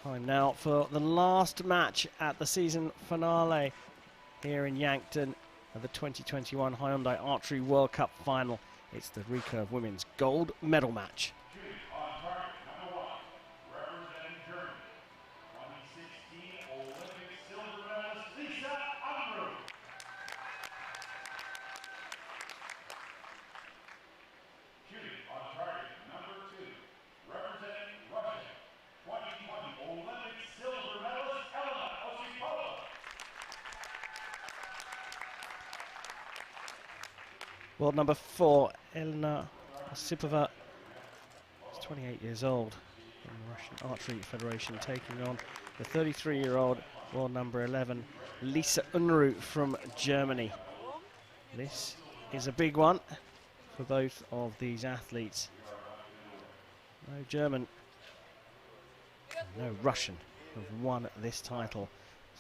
Time now for the last match at the season finale here in Yankton of the 2021 Hyundai Archery World Cup final. It's the Recurve Women's Gold Medal match. On target, number 1, representing Germany, 2016 Olympic silver medalist Unruh. Shooting on target, number 2, representing Russia, 2020 Olympic silver medalist Elena Osipova. World number 4, Elena Osipova, is 28 years old, from the Russian Archery Federation, taking on the 33-year-old world number 11, Unruh from Germany. This is a big one for both of these athletes. No German, no Russian have won this title,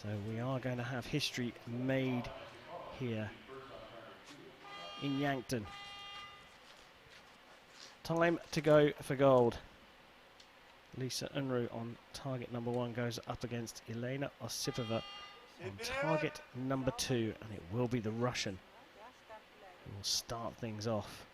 so we are going to have history made here in Yankton. Time to go for gold. Unruh on target number 1 goes up against Elena Osipova on target number 2, and it will be the Russian who will start things off.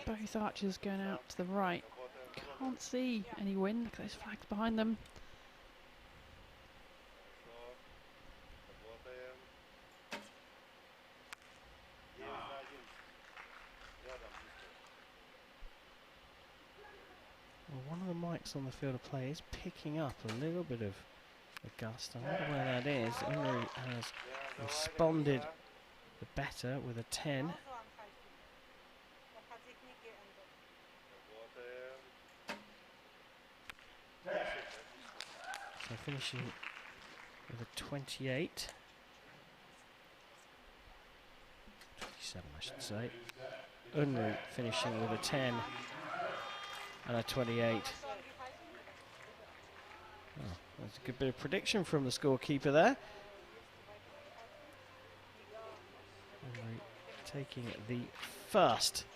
Both archers going out to the right. Can't see any wind. Look at those flags behind them. Well, one of the mics on the field of play is picking up a little bit of a gust. I wonder where that is. Unruh has responded better with a 10. So finishing with a 28. 27, I should say. Unruh finishing with a 10 and a 28. Oh, that's a good bit of prediction from the scorekeeper there. Unruh taking the first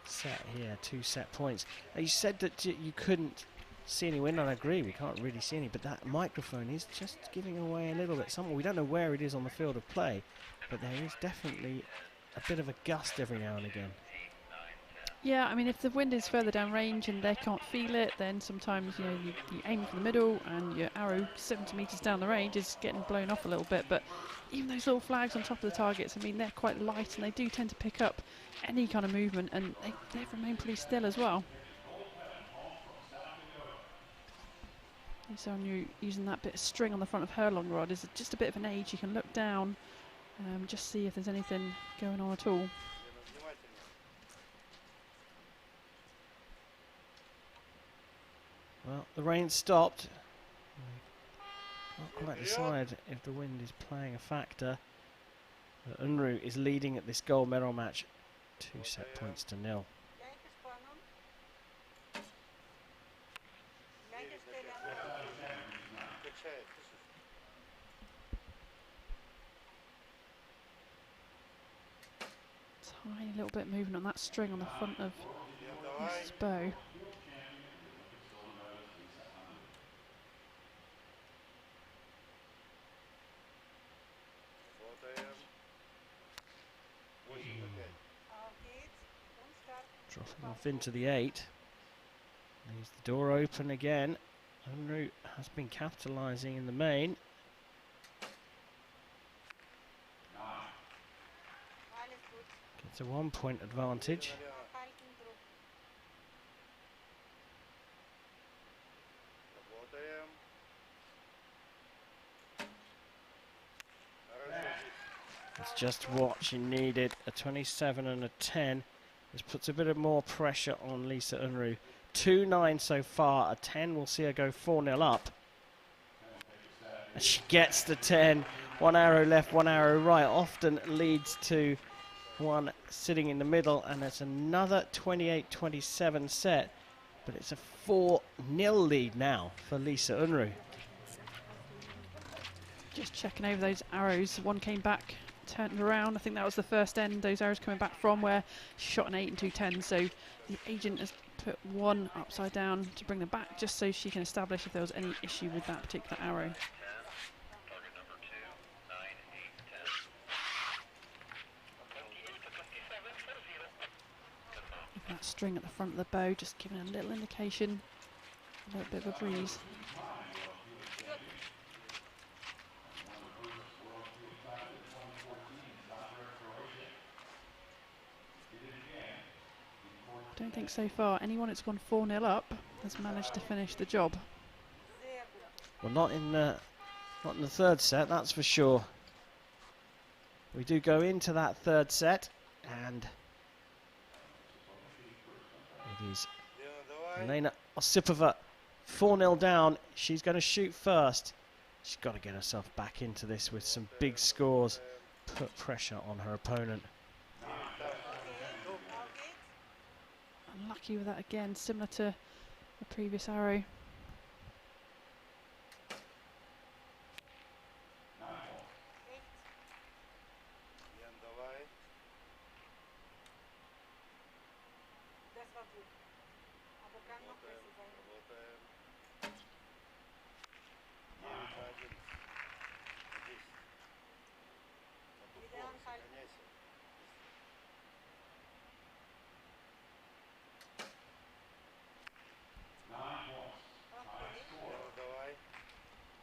set here, 2 set points. Now you said that you couldn't see any wind, and I agree, we can't really see any, but that microphone is just giving away a little bit. We don't know where it is on the field of play, but there is definitely a bit of a gust every now and again. Yeah, I mean, if the wind is further down range and they can't feel it, then sometimes, you know, you aim for the middle and your arrow 70 metres down the range is getting blown off a little bit. But even those little flags on top of the targets, I mean, they're quite light and they do tend to pick up any kind of movement, and they've remained pretty still as well. So Unruh using that bit of string on the front of her long rod is just a bit of an age. You can look down, just see if there's anything going on at all. Well, the rain stopped. Can't quite decide if the wind is playing a factor. Unruh is leading at this gold medal match, 2 set points to 0. Tiny little bit of movement on that string on the front of this bow. Dropping off into the 8. Leaves the door open again. Unruh has been capitalising in the main. Gets a 1-point advantage. It's just what she needed. A 27 and a 10. This puts a bit of more pressure on Unruh. 2-9 so far. A 10 will see her go 4-0 up. And she gets the 10. 1 arrow left, 1 arrow right. Often leads to one sitting in the middle, and it's another 28-27 set but it's a 4-0 lead now for Lisa Unruh. Just checking over those arrows. One came back, turned around. I think that was the first end, those arrows coming back from where she shot an 8 and 2 10s. So the agent has put one upside down to bring them back just so she can establish if there was any issue with that particular arrow. That string at the front of the bow, just giving a little indication, a little bit of a breeze. Don't think so far anyone that's gone 4-0 up has managed to finish the job. Well, not in the third set, that's for sure. We do go into that third set, and it is Elena Osipova 4-0 down. She's going to shoot first. She's got to get herself back into this with some big scores, put pressure on her opponent. Unlucky with that again, similar to the previous arrow.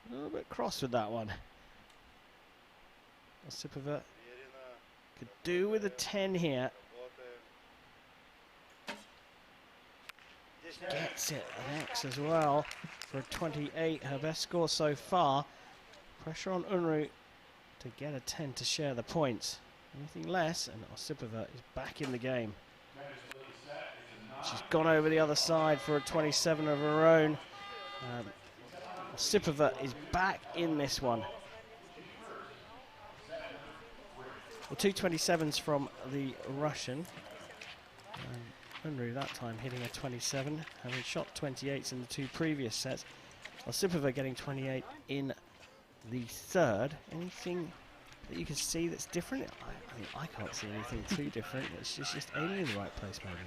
A little bit cross with that one. Osipova could do with a 10 here. Gets it, an X as well for a 28, her best score so far. Pressure on Unruh to get a 10 to share the points. Anything less and Osipova is back in the game. She's gone over the other side for a 27 of her own. Osipova is back in this one. Well, 2 27s from the Russian. Unruh that time hitting a 27, having shot 28s in the 2 previous sets. Osipova getting 28 in the third. Anything that you can see that's different? I mean, I can't see anything too different. It's just aiming in the right place, maybe.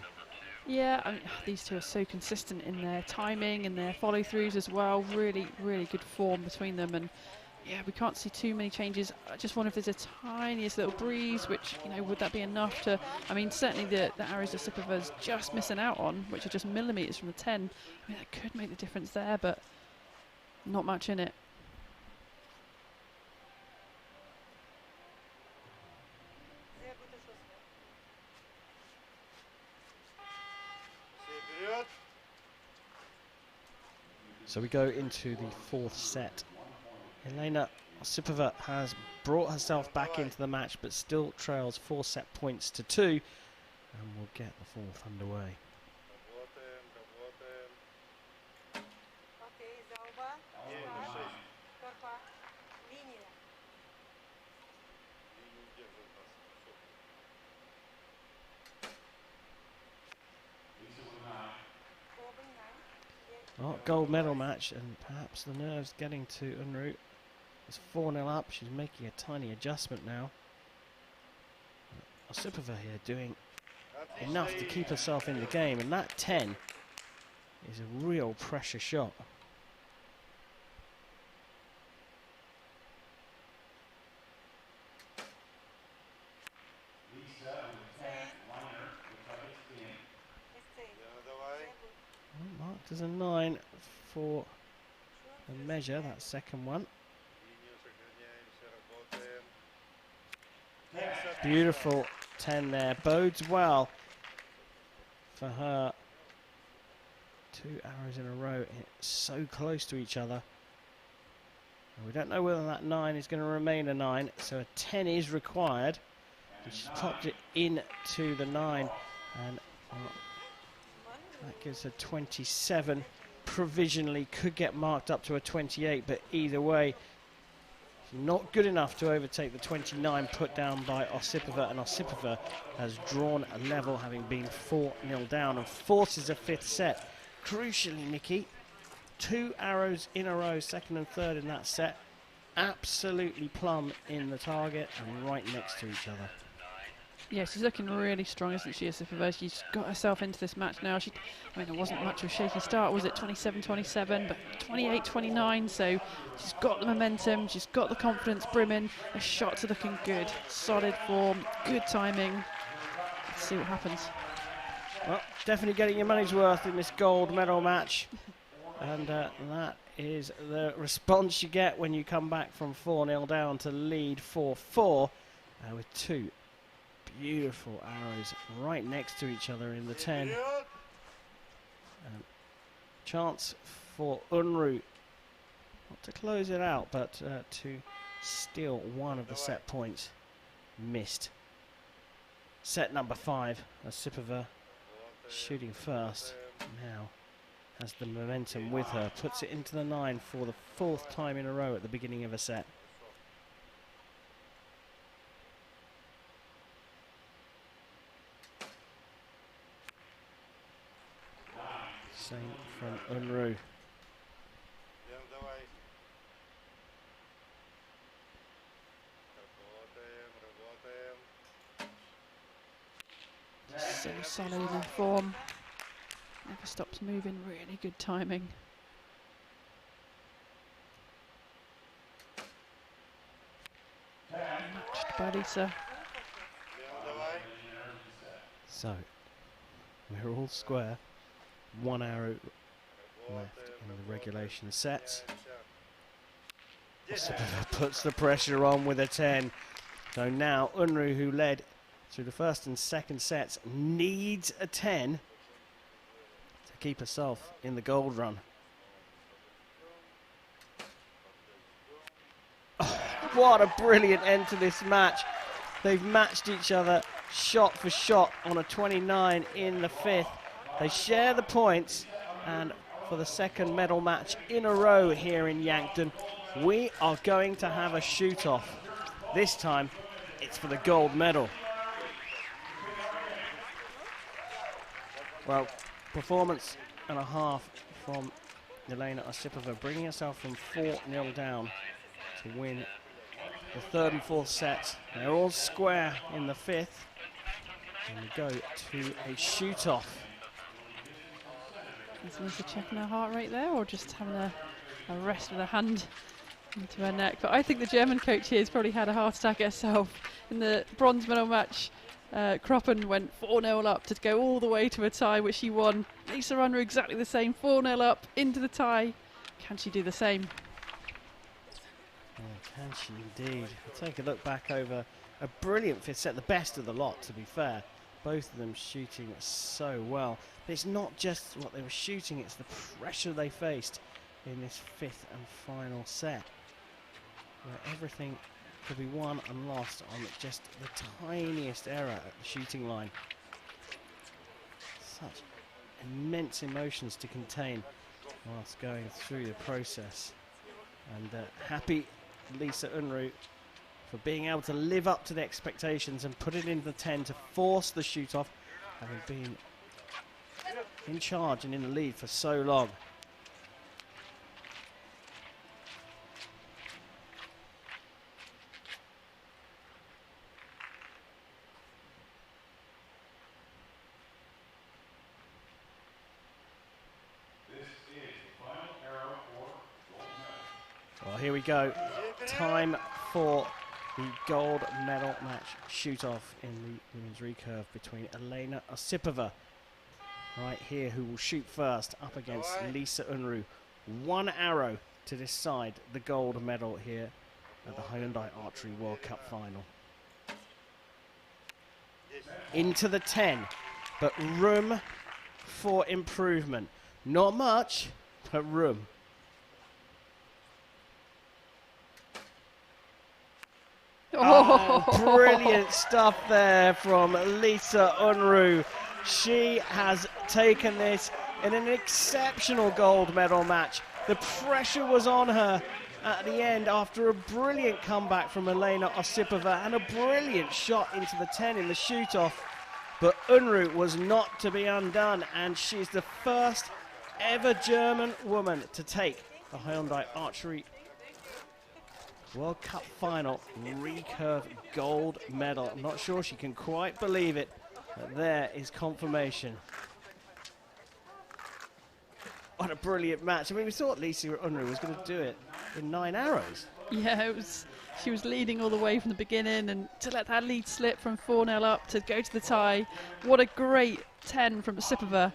Yeah, I mean, these two are so consistent in their timing and their follow-throughs as well. Really, really good form between them. And yeah, we can't see too many changes. I just wonder if there's a tiniest little breeze, which, you know, would that be enough to... I mean, certainly the arrows Osipova's just missing out on, which are just millimetres from the 10. I mean, that could make the difference there, but not much in it. So we go into the fourth set. Elena Osipova has brought herself back into the match, but still trails 4 set points to 2, and we'll get the fourth underway. Oh, gold medal match, and perhaps the nerves getting to Unruh. It's 4-0 up. She's making a tiny adjustment now. Osipova here doing enough to keep herself in the game, and that 10 is a real pressure shot. Marked as a 9 for the measure, that second one. Beautiful 10 there, bodes well for her. 2 arrows in a row, it's so close to each other. And we don't know whether that 9 is going to remain a 9, so a 10 is required. And she's popped it into the 9, and that gives her 27. Provisionally could get marked up to a 28, but either way, not good enough to overtake the 29 put down by Osipova, and Osipova has drawn a level, having been 4-0 down, and forces a 5th set. crucially, Nikki, 2 arrows in a row, second and third in that set, absolutely plumb in the target and right next to each other. Yeah, she's looking really strong, isn't she, Osipova? She's got herself into this match now. I mean, there wasn't much of a shaky start, was it? 27-27, but 28-29, so she's got the momentum, she's got the confidence brimming, her shots are looking good, solid form, good timing. Let's see what happens. Well, definitely getting your money's worth in this gold medal match. And that is the response you get when you come back from 4-0 down to lead 4-4 with 2 beautiful arrows right next to each other in the 10. Chance for Unruh not to close it out, but to steal one of the set points. Missed. Set number 5, Osipova shooting first. Now has the momentum with her, puts it into the 9 for the 4th time in a row at the beginning of a set. Same from Unruh. So solid in form. Never stops moving, really good timing. Matched by Lisa. So, we're all square. 1 arrow left in the regulation sets. Osipova puts the pressure on with a 10. So now Unruh, who led through the first and second sets, needs a 10 to keep herself in the gold run. Oh, what a brilliant end to this match. They've matched each other shot for shot on a 29 in the 5th. They share the points, and for the second medal match in a row here in Yankton, we are going to have a shoot-off. This time, it's for the gold medal. Well, performance and a half from Elena Osipova, bringing herself from 4-0 down to win the 3rd and 4th sets. They're all square in the 5th, and we go to a shoot-off. Is Lisa checking her heart rate there, or just having a rest with her hand into her neck? But I think the German coach here has probably had a heart attack herself. In the bronze medal match, Kroppen went 4-0 up to go all the way to a tie, which she won. Lisa Unruh exactly the same, 4-0 up into the tie. Can she do the same? Oh, can she indeed? We'll take a look back over a brilliant 5th set, the best of the lot, to be fair. Both of them shooting so well. But it's not just what they were shooting, it's the pressure they faced in this 5th and final set, where everything could be won and lost on just the tiniest error at the shooting line. Such immense emotions to contain whilst going through the process. And happy Lisa Unruh for being able to live up to the expectations and put it into the 10 to force the shoot-off, having been in charge and in the lead for so long. Well, here we go. Time for the gold medal match shoot-off in the women's recurve between Elena Osipova, right here, who will shoot first, up against Lisa Unruh. 1 arrow to decide the gold medal here at the Hyundai Archery World Cup final. Into the 10, but room for improvement. Not much, but room. Oh, brilliant stuff there from Lisa Unruh. She has taken this in an exceptional gold medal match. The pressure was on her at the end after a brilliant comeback from Elena Osipova and a brilliant shot into the 10 in the shoot-off. But Unruh was not to be undone, and she's the first ever German woman to take the Hyundai Archery World Cup final recurve gold medal. I'm not sure she can quite believe it, but there is confirmation. What a brilliant match. I mean, we thought Lisa Unruh was going to do it in 9 arrows. Yeah, she was leading all the way from the beginning, and to let that lead slip from 4-0 up to go to the tie. What a great 10 from Osipova.